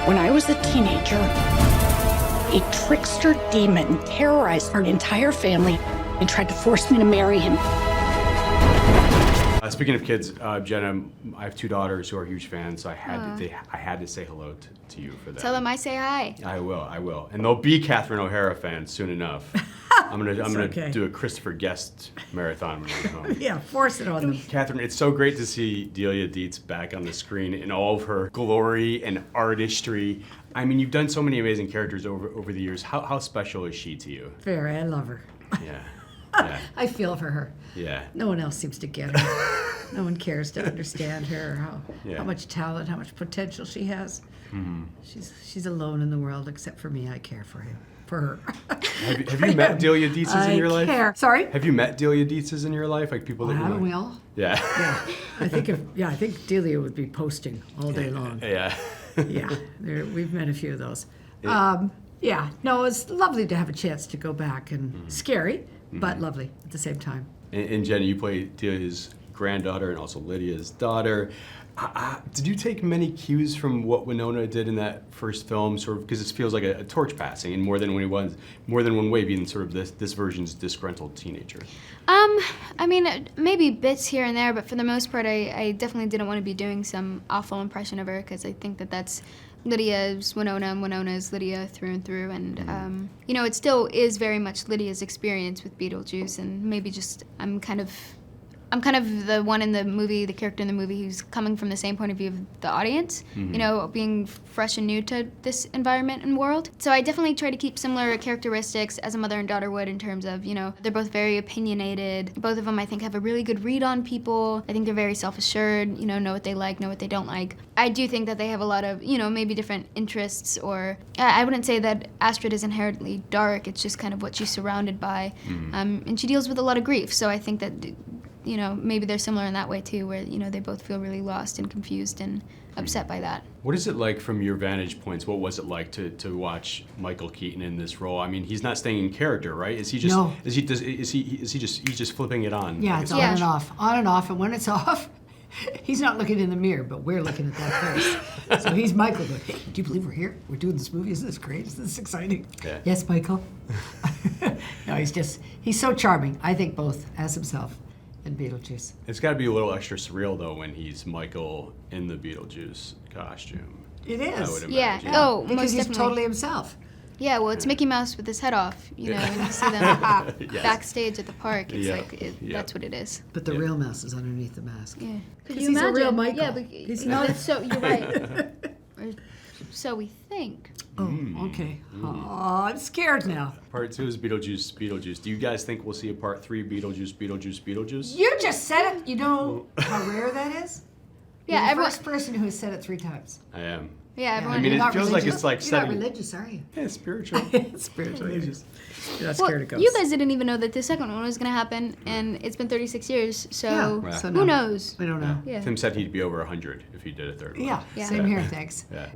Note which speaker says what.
Speaker 1: When I was a teenager, a trickster demon terrorized our entire family and tried to force me to marry him.
Speaker 2: Speaking of kids, Jenna, I have 2 daughters who are huge fans, so I had to say hello to you for that.
Speaker 3: Tell them I say hi.
Speaker 2: I will. And they'll be Catherine O'Hara fans soon enough. I'm gonna do a Christopher Guest marathon when I'm home.
Speaker 4: Yeah, force it on them.
Speaker 2: Catherine, it's so great to see Delia Deetz back on the screen in all of her glory and artistry. I mean, you've done so many amazing characters over the years. How special is she to you?
Speaker 4: Very, I love her.
Speaker 2: Yeah.
Speaker 4: I feel for her.
Speaker 2: Yeah.
Speaker 4: No one else seems to get her. No one cares to understand her, how much talent, how much potential she has. Mm-hmm. She's alone in the world, except for me. I care for her.
Speaker 2: Have you met Delia Deetz's in your life?
Speaker 4: I care. Sorry?
Speaker 2: Have you met Delia Deetz's in your life? Like people that you
Speaker 4: Haven't
Speaker 2: know?
Speaker 4: we all?
Speaker 2: Yeah.
Speaker 4: Yeah. I think Delia would be posting all day long.
Speaker 2: Yeah.
Speaker 4: Yeah. We've met a few of those. Yeah. No, it's lovely to have a chance to go back and scary, but lovely at the same time.
Speaker 2: And Jenna, you play Delia's granddaughter and also Lydia's daughter. Did you take many cues from what Winona did in that first film, sort of, because this feels like a torch passing in more than one way, being sort of this version's disgruntled teenager?
Speaker 3: I mean, maybe bits here and there, but for the most part, I definitely didn't want to be doing some awful impression of her, because I think that's Lydia's Winona and Winona's Lydia through and through, and it still is very much Lydia's experience with Beetlejuice, and maybe just I'm kind of the one in the movie, the character in the movie who's coming from the same point of view of the audience, being fresh and new to this environment and world. So I definitely try to keep similar characteristics as a mother and daughter would in terms of, they're both very opinionated. Both of them, I think, have a really good read on people. I think they're very self-assured, know what they like, know what they don't like. I do think that they have a lot of, maybe different interests, or I wouldn't say that Astrid is inherently dark, it's just kind of what she's surrounded by. And she deals with a lot of grief, so I think that maybe they're similar in that way too, where, they both feel really lost and confused and upset by that.
Speaker 2: What is it like from your vantage points? What was it like to watch Michael Keaton in this role? I mean, he's not staying in character, right? Is he just
Speaker 4: No.
Speaker 2: is he just flipping it on?
Speaker 4: Yeah,
Speaker 2: like
Speaker 4: it's on and off, and when it's off, he's not looking in the mirror, but we're looking at that face. So he's Michael going, hey, do you believe we're here? We're doing this movie, isn't this great? Isn't this exciting?
Speaker 2: Yeah.
Speaker 4: Yes, Michael. No, he's so charming, I think, both as himself and Beetlejuice.
Speaker 2: It's got to be a little extra surreal though when he's Michael in the Beetlejuice costume.
Speaker 4: It is.
Speaker 2: I would
Speaker 3: Yeah.
Speaker 2: imagine.
Speaker 3: Oh,
Speaker 4: Because
Speaker 3: most
Speaker 4: he's
Speaker 3: definitely.
Speaker 4: totally himself.
Speaker 3: Yeah, well, it's Mickey Mouse with his head off, and you see them
Speaker 2: Yes.
Speaker 3: backstage at the park. It's
Speaker 2: Yeah.
Speaker 3: that's what it is.
Speaker 4: But the real mouse is underneath the mask.
Speaker 3: Yeah. Could
Speaker 4: 'Cause
Speaker 3: you
Speaker 4: he's a
Speaker 3: imagine?
Speaker 4: real Michael.
Speaker 3: Yeah, but
Speaker 4: He's not.
Speaker 3: So you're right. Or so we think.
Speaker 4: Oh, okay. Oh, I'm scared now.
Speaker 2: Part 2 is Beetlejuice. Do you guys think we'll see a part 3 Beetlejuice?
Speaker 4: You just said it. You know how rare that is?
Speaker 3: Yeah,
Speaker 4: You're the
Speaker 3: everyone.
Speaker 4: first person who has said it 3 times.
Speaker 2: I am.
Speaker 3: Yeah, everyone.
Speaker 2: I mean,
Speaker 4: You're
Speaker 2: it
Speaker 4: not
Speaker 2: feels like
Speaker 4: religious?
Speaker 2: it's like
Speaker 4: You're not
Speaker 2: setting.
Speaker 4: religious, are you?
Speaker 2: Yeah, spiritual.
Speaker 4: Spiritual. You're not
Speaker 3: Well,
Speaker 4: scared of ghosts.
Speaker 3: you guys didn't even know that the second one was going to happen, and it's been 36 years. So
Speaker 4: Yeah, so
Speaker 3: who
Speaker 4: no.
Speaker 3: knows?
Speaker 4: We don't know.
Speaker 3: Yeah.
Speaker 2: Tim said he'd be over 100 if he did a third one.
Speaker 4: Yeah,
Speaker 3: Yeah.
Speaker 4: same here, thanks.
Speaker 2: Yeah.